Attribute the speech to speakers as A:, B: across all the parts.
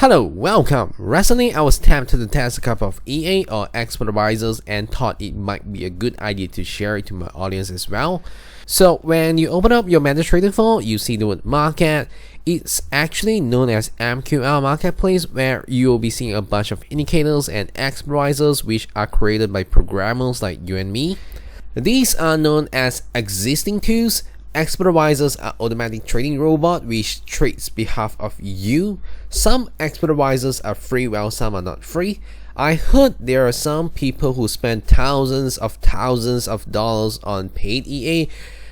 A: Hello, welcome. Recently, I was tempted to test a couple of EA or expert advisors and thought it might be a good idea to share it to my audience as well. So when you open up your MetaTrader 4, you see the word market. It's actually known as MQL Marketplace, where you'll be seeing a bunch of indicators and expert advisors which are created by programmers like you and me. These are known as existing tools. Expert advisors are automatic trading robot which trades behalf of you. Some expert advisors are free while some are not free. I heard there are some people who spend thousands of dollars on paid EA.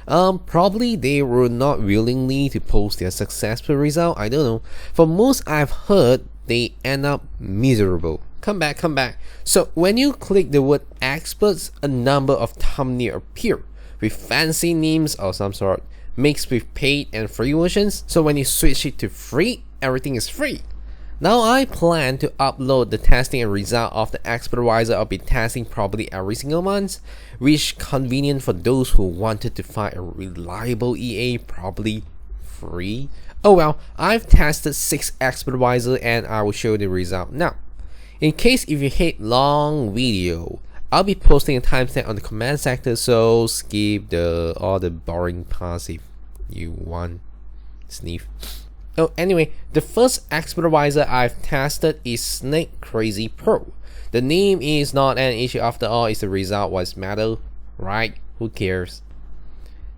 A: Probably they were not willingly to post their successful result. I don't know. For most I've heard, they end up miserable. Come back. So when you click the word experts, a number of thumbnails appear with fancy names or some sort, mixed with paid and free versions. So when you switch it to free, everything is free. Now I plan to upload the testing and result of the expert advisor I'll be testing probably every single month, which convenient for those who wanted to find a reliable EA, probably free. Oh well, I've tested 6 expert advisors and I will show the result now. In case if you hate long video, I'll be posting a timestamp on the comment section, so skip all the boring parts if you want. Sniff. Oh, anyway, the first expert advisor I've tested is Snake Crazy Pro. The name is not an issue after all, it's the result was matter, right? Who cares?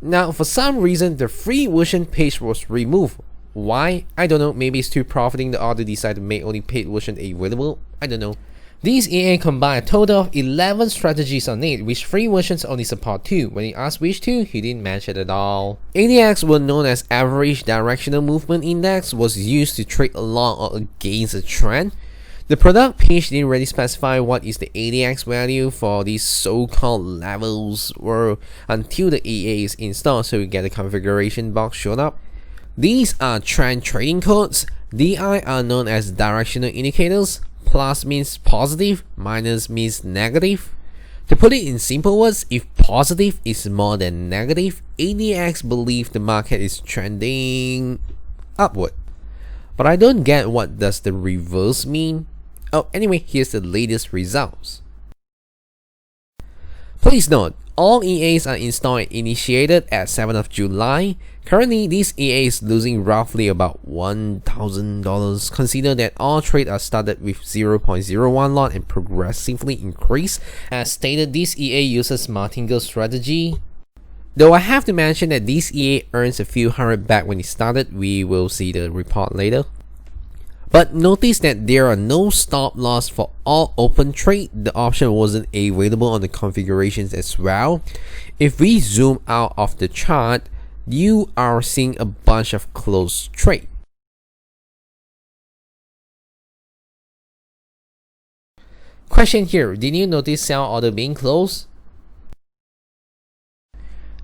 A: Now, for some reason, the free version page was removed. Why? I don't know. Maybe it's too profiting the author decided to make only paid version available. I don't know. These EA combine a total of 11 strategies on it, which free versions only support 2. When he asked which 2, he didn't mention at all. ADX, were known as Average Directional Movement Index, was used to trade along or against a trend. The product page didn't really specify what is the ADX value for these so-called levels or until the EA is installed, so you get a configuration box shown up. These are trend trading codes. DI are known as directional indicators. Plus means positive, minus means negative. To put it in simple words, if positive is more than negative, ADX believe the market is trending upward. But I don't get what does the reverse mean. Oh, anyway, here's the latest results. Please note, all EAs are installed and initiated at 7th of July. Currently, this EA is losing roughly about $1,000. Consider that all trades are started with 0.01 lot and progressively increase. As stated, this EA uses martingale strategy. Though I have to mention that this EA earns a few hundred back when it started, we will see the report later. But notice that there are no stop loss for all open trade. The option wasn't available on the configurations as well. If we zoom out of the chart, you are seeing a bunch of closed trade. Question here, did you notice sell order being closed?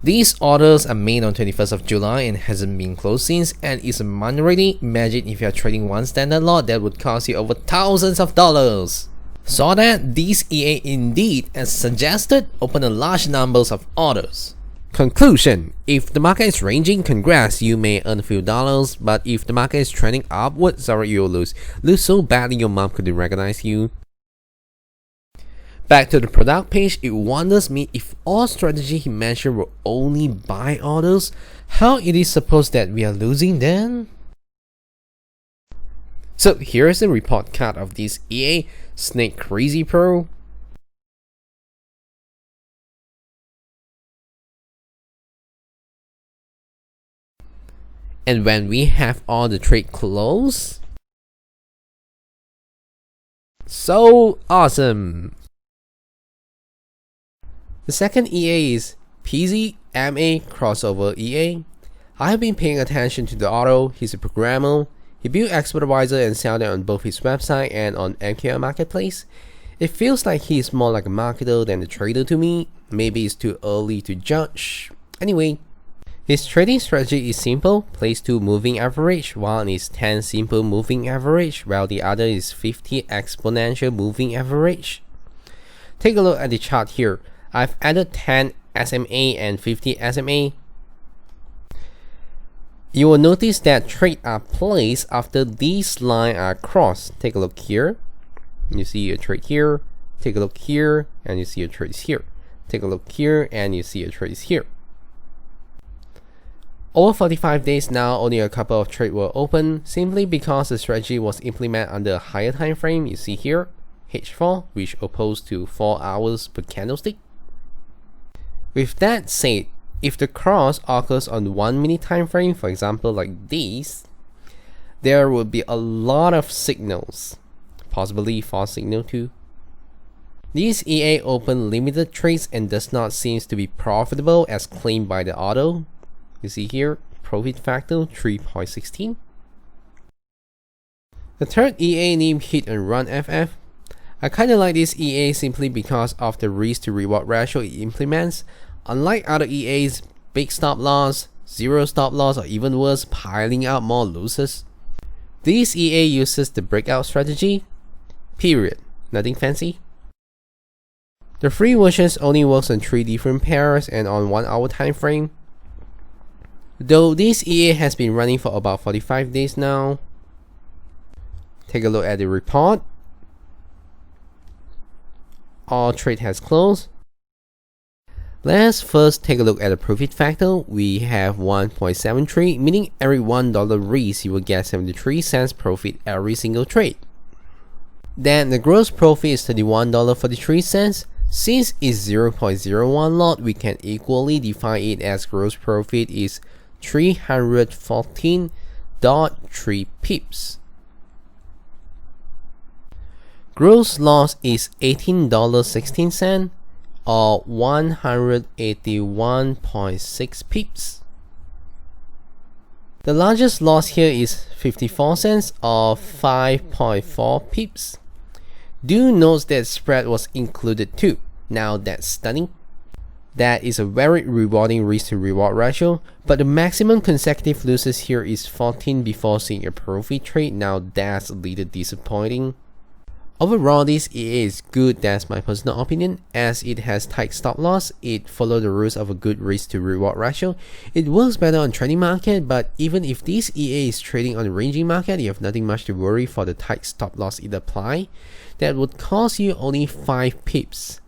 A: These orders are made on 21st of July and hasn't been closed since, and is a month already. Imagine if you are trading one standard lot, that would cost you over thousands of dollars. Saw that these EA indeed, as suggested, open a large numbers of orders. Conclusion: if the market is ranging, congrats, you may earn a few dollars, but if the market is trending upward, sorry, you'll lose so badly your mom couldn't recognize you. Back to the product page, it wonders me if all strategy he mentioned were only buy orders, how it is supposed that we are losing then? So here is the report card of this EA, Snake Crazy Pro. And when we have all the trade closed, so awesome. The second EA is PZMA Crossover EA. I have been paying attention to the author. He's a programmer. He built expert advisor and sell them on both his website and on MQL Marketplace. It feels like he's more like a marketer than a trader to me. Maybe it's too early to judge. Anyway, his trading strategy is simple. Place 2 moving average. One is 10 simple moving average, while the other is 50 exponential moving average. Take a look at the chart here. I've added 10 SMA and 50 SMA. You will notice that trades are placed after these lines are crossed. Take a look here. You see a trade here. Take a look here, and you see a trade here. Take a look here, and you see a trade here. Over 45 days now, only a couple of trades were open, simply because the strategy was implemented under a higher time frame. You see here, Hedge 4, which opposed to 4 hours per candlestick. With that said, if the cross occurs on 1 minute time frame, for example like this, there will be a lot of signals, possibly false signal too. This EA opened limited trades and does not seem to be profitable as claimed by the auto. You see here, profit factor 3.16. The third EA named Hit and Run FF. I kinda like this EA simply because of the risk to reward ratio it implements. Unlike other EAs, big stop loss, zero stop loss, or even worse, piling out more losses. This EA uses the breakout strategy. Period. Nothing fancy. The free versions only works on 3 different pairs and on 1 hour time frame. Though this EA has been running for about 45 days now. Take a look at the report. All trade has closed. Let's first take a look at the profit factor. We have 1.73, meaning every $1 risk you will get 73 cents profit every single trade. Then the gross profit is $31.43. Since it's 0.01 lot, we can equally define it as gross profit is 314.3 pips. Gross loss is $18.16 or 181.6 pips. The largest loss here is 54 cents or 5.4 pips. Do note that spread was included too. Now that's stunning. That is a very rewarding risk to reward ratio, but the maximum consecutive losses here is 14 before seeing a profit trade. Now that's a little disappointing. Overall, this EA is good, that's my personal opinion, as it has tight stop loss, it follows the rules of a good risk to reward ratio, it works better on trading market, but even if this EA is trading on a ranging market, you have nothing much to worry for the tight stop loss it applies. That would cost you only 5 pips.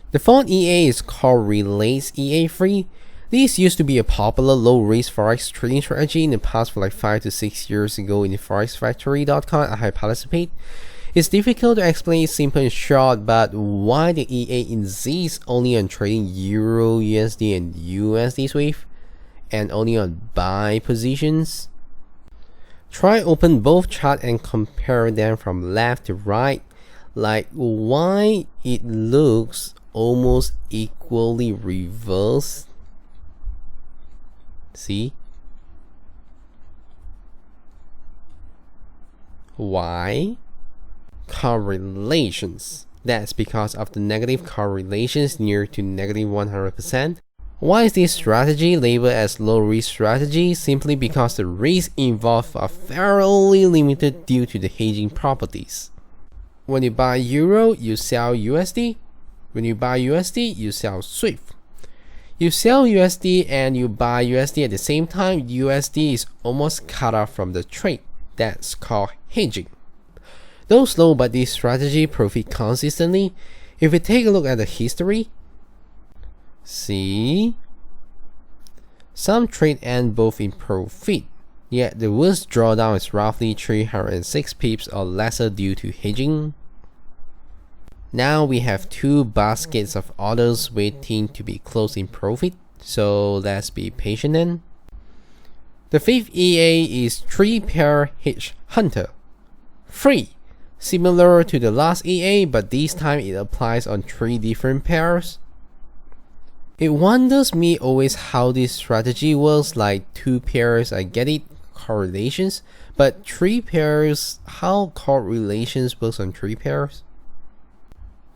A: The fourth EA is Correlates EA free. This used to be a popular low-risk Forex trading strategy in the past for like 5 to 6 years ago in the forexfactory.com. I participate. It's difficult to explain simple and short, but why the EA insists only on trading Euro, USD and USD Swift and only on buy positions? Try open both chart and compare them from left to right, like why it looks almost equally reversed. See? Why? Correlations. That's because of the negative correlations near to negative 100%. Why is this strategy labeled as low risk strategy? Simply because the risks involved are fairly limited due to the hedging properties. When you buy Euro, you sell USD. When you buy USD, you sell Swift. You sell USD and you buy USD at the same time, USD is almost cut off from the trade. That's called hedging. Though slow, but this strategy profit consistently. If we take a look at the history, see, some trade end both in profit, yet the worst drawdown is roughly 306 pips or lesser due to hedging. Now we have 2 baskets of orders waiting to be closed in profit, so let's be patient then. The fifth EA is 3-pair Hedge Hunter. Free. Similar to the last EA, but this time it applies on 3 different pairs. It wonders me always how this strategy works, like 2 pairs, I get it, correlations, but 3 pairs, how correlations works on 3 pairs?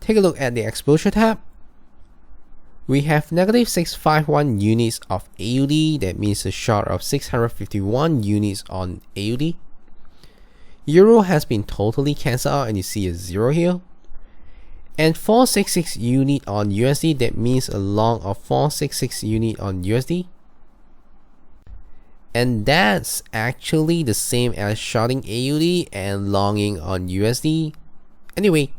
A: Take a look at the exposure tab. We have negative 651 units of AUD, that means a short of 651 units on AUD. Euro has been totally cancelled out and you see a 0 here. And 466 unit on USD, that means a long of 466 unit on USD. And that's actually the same as shorting AUD and longing on USD. Anyway,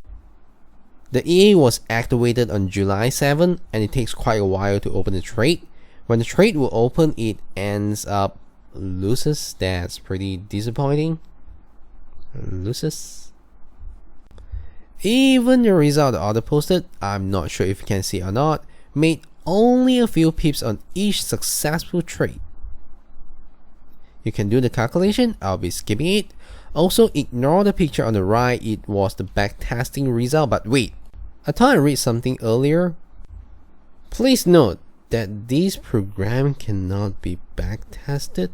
A: the EA was activated on July 7 and it takes quite a while to open the trade. When the trade will open, it ends up loses. That's pretty disappointing. Loses. Even the result the order posted, I'm not sure if you can see or not, made only a few pips on each successful trade. You can do the calculation, I'll be skipping it. Also, ignore the picture on the right, it was the backtesting result. But wait, I thought I read something earlier. Please note that this program cannot be backtested.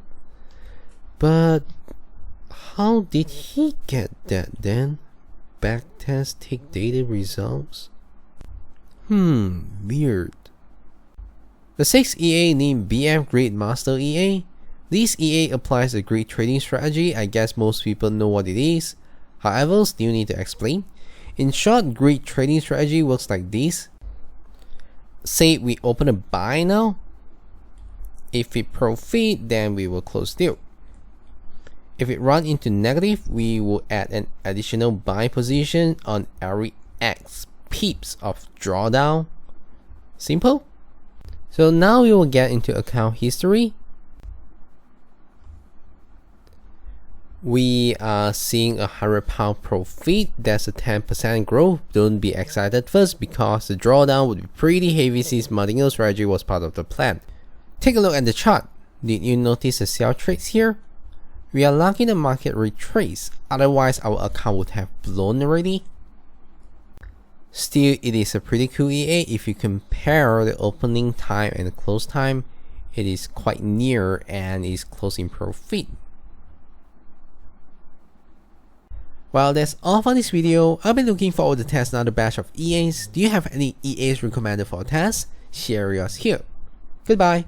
A: But how did he get that then? Backtest take data results? Weird. The 6th EA named BF Grid Master EA. This EA applies a grid trading strategy. I guess most people know what it is. However, still need to explain. In short, grid trading strategy works like this. Say we open a buy now. If we profit, then we will close deal. If it run into negative, we will add an additional buy position on every X pips of drawdown. Simple. So now we will get into account history. We are seeing a £100 profit. That's a 10% growth. Don't be excited first because the drawdown would be pretty heavy since Martingale strategy was part of the plan. Take a look at the chart. Did you notice the sell trades here? We are lucky the market retraced, otherwise our account would have blown already. Still, it is a pretty cool EA. If you compare the opening time and the close time, it is quite near and is closing profit. Well, that's all for this video. I'll be looking forward to test another batch of EAs. Do you have any EAs recommended for a test? Share yours here. Goodbye.